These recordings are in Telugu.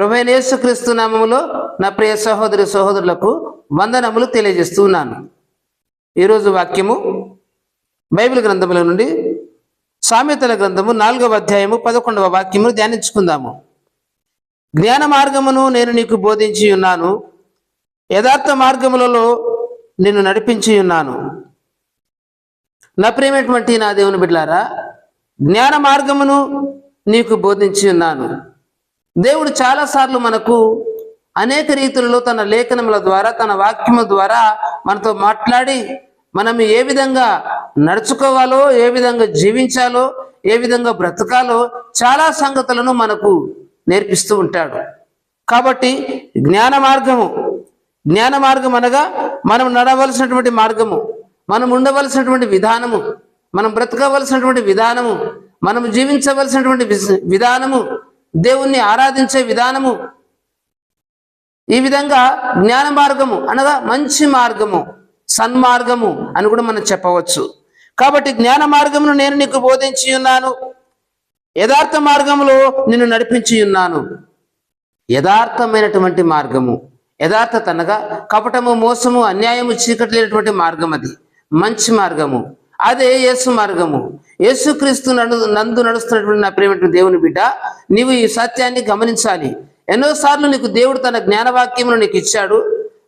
ప్రభువైన యేసుక్రీస్తు నామములో నా ప్రియ సహోదరి సహోదరులకు వందనములు తెలియజేస్తూ ఉన్నాను. ఈరోజు వాక్యము బైబిల్ గ్రంథముల నుండి సామెతల గ్రంథము 4వ అధ్యాయము 11వ వాక్యమును ధ్యానించుకుందాము. జ్ఞాన మార్గమును నేను నీకు బోధించి ఉన్నాను, యథార్థ మార్గములలో నిన్ను నడిపించి ఉన్నాను. నా ప్రియమైనటువంటి నా దేవుని బిడ్డలారా, జ్ఞాన మార్గమును నీకు బోధించి ఉన్నాను. దేవుడు చాలాసార్లు మనకు అనేక రీతులలో తన లేఖనముల ద్వారా, తన వాక్యము ద్వారా మనతో మాట్లాడి మనం ఏ విధంగా నడుచుకోవాలో, ఏ విధంగా జీవించాలో, ఏ విధంగా బ్రతకాలో చాలా సంగతులను మనకు నేర్పిస్తూ ఉంటాడు. కాబట్టి జ్ఞాన మార్గం అనగా మనం నడవలసినటువంటి మార్గము, మనం ఉండవలసినటువంటి విధానము, మనం బ్రతకవలసినటువంటి విధానము, మనం జీవించవలసినటువంటి విధానము, దేవుణ్ణి ఆరాధించే విధానము. ఈ విధంగా జ్ఞాన మార్గము అనగా మంచి మార్గము, సన్మార్గము అని కూడా మనం చెప్పవచ్చు. కాబట్టి జ్ఞాన మార్గమును నేను నీకు బోధించి ఉన్నాను, యథార్థ మార్గములో నిన్ను నడిపించి ఉన్నాను. యథార్థమైనటువంటి మార్గము, యథార్థత అనగా కపటము, మోసము, అన్యాయము, చీకటి లేనటువంటి మార్గం. అది మంచి మార్గము, అదే యేసు మార్గము. యేసుక్రీస్తు నందు నడుస్తున్నటువంటి నా ప్రియమైనటువంటి దేవుని బిడ్డ, నీవు ఈ సత్యాన్ని గమనించాలి. ఎన్నోసార్లు నీకు దేవుడు తన జ్ఞానవాక్యమును నీకు ఇచ్చాడు,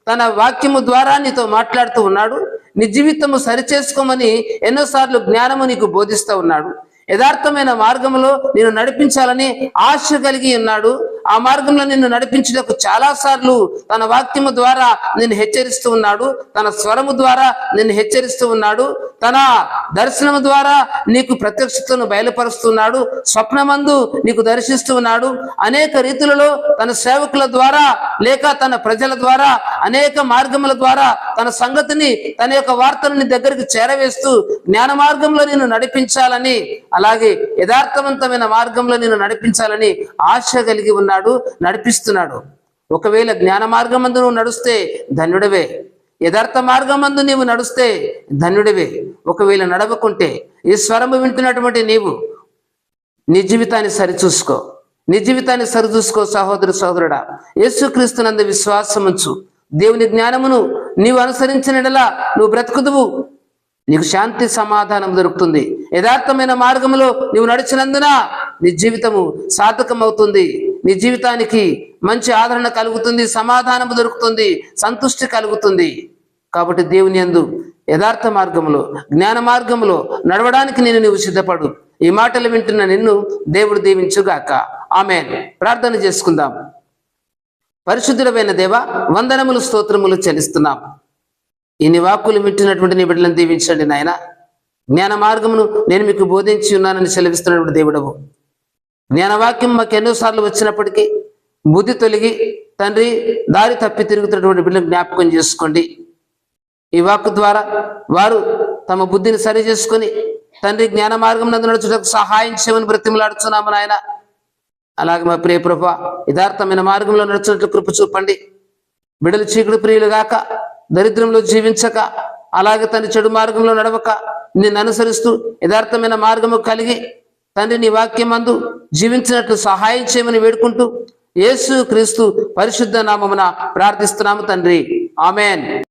తన వాక్యము ద్వారా నీతో మాట్లాడుతూ ఉన్నాడు. నీ జీవితము సరిచేసుకోమని ఎన్నోసార్లు జ్ఞానము నీకు బోధిస్తూ ఉన్నాడు. యథార్థమైన మార్గంలో నిన్ను నడిపించాలని ఆశ కలిగి ఉన్నాడు. ఆ మార్గంలో నిన్ను నడిపించడానికి చాలాసార్లు తన వాక్యము ద్వారా నిన్ను హెచ్చరిస్తూ ఉన్నాడు, తన స్వరము ద్వారా నిన్ను హెచ్చరిస్తూ ఉన్నాడు, తన దర్శనము ద్వారా నీకు ప్రత్యక్షతను బయలుపరుస్తున్నాడు, స్వప్నమందు నీకు దర్శిస్తూ ఉన్నాడు. అనేక రీతులలో తన సేవకుల ద్వారా లేక తన ప్రజల ద్వారా అనేక మార్గముల ద్వారా తన సంగతిని, తన యొక్క వార్తను నీ దగ్గరికి చేరవేస్తూ జ్ఞాన మార్గంలో నిన్ను నడిపించాలని, అలాగే యథార్థవంతమైన మార్గంలో నిన్ను నడిపించాలని ఆశ కలిగి ఉన్నాడు, నడిపిస్తున్నాడు. ఒకవేళ జ్ఞాన మార్గమందు నువ్వు నడుస్తే ధన్యుడవే, యథార్థ మార్గమందు నీవు నడుస్తే ధన్యుడివే. ఒకవేళ నడవకుంటే ఈ స్వరము వింటున్నటువంటి నీవు నీ జీవితాన్ని సరిచూసుకో సహోదరు సహోదరుడా. యేసుక్రీస్తునందు విశ్వాసం ఉంచు. దేవుని జ్ఞానమును నీవు అనుసరించినలా నువ్వు బ్రతుకుదువు, నీకు శాంతి సమాధానం దొరుకుతుంది. యథార్థమైన మార్గంలో నీవు నడిచినందున నీ జీవితము సార్థకమవుతుంది, నీ జీవితానికి మంచి ఆదరణ కలుగుతుంది, సమాధానం దొరుకుతుంది, సంతృష్టి కలుగుతుంది. కాబట్టి దేవుని యందు యథార్థ మార్గములో, జ్ఞాన మార్గములో నడవడానికి నీవు సిద్ధపడు. ఈ మాటలు వింటున్న నిన్ను దేవుడు దీవించుగాక. ఆమేన్. ప్రార్థన చేసుకుందాం. పరిశుద్ధుడైన దేవా, వందనములు స్తోత్రములు చెల్లిస్తున్నాం. ఇన్ని వాక్కులు వింటున్నటువంటి నీ బిడ్డలను దీవించండి నాయన. జ్ఞాన మార్గమును నేను మీకు బోధించి ఉన్నానని సెలవిస్తున్నటువంటి దేవుడవు. జ్ఞానవాక్యం మాకు ఎన్నోసార్లు వచ్చినప్పటికీ బుద్ధి తొలగి తండ్రి దారి తప్పి తిరుగుతున్నటువంటి బిడ్డలను జ్ఞాపకం చేసుకోండి. ఈ వాక్కు ద్వారా వారు తమ బుద్ధిని సరి చేసుకొని తండ్రి జ్ఞాన మార్గం నందు నడుచుటకు సహాయం చేయమని బ్రతిమలాడుచున్నాము నాయన. అలాగే మా ప్రియ ప్రభు, యథార్థమైన మార్గంలో నడుచున్నట్లు కృప చూపండి. బిడ్డలు చీకుడు ప్రియులు గాక, దరిద్రంలో జీవించక, అలాగే తండ్రి చెడు మార్గంలో నడవక, నిన్ను అనుసరిస్తూ యథార్థమైన మార్గము కలిగి తండ్రి నీ వాక్యమందు జీవించినట్లు సహాయం చేయమని వేడుకుంటూ యేసు క్రీస్తు పరిశుద్ధ నామమున ప్రార్థిస్తున్నాము తండ్రి. ఆమెన్.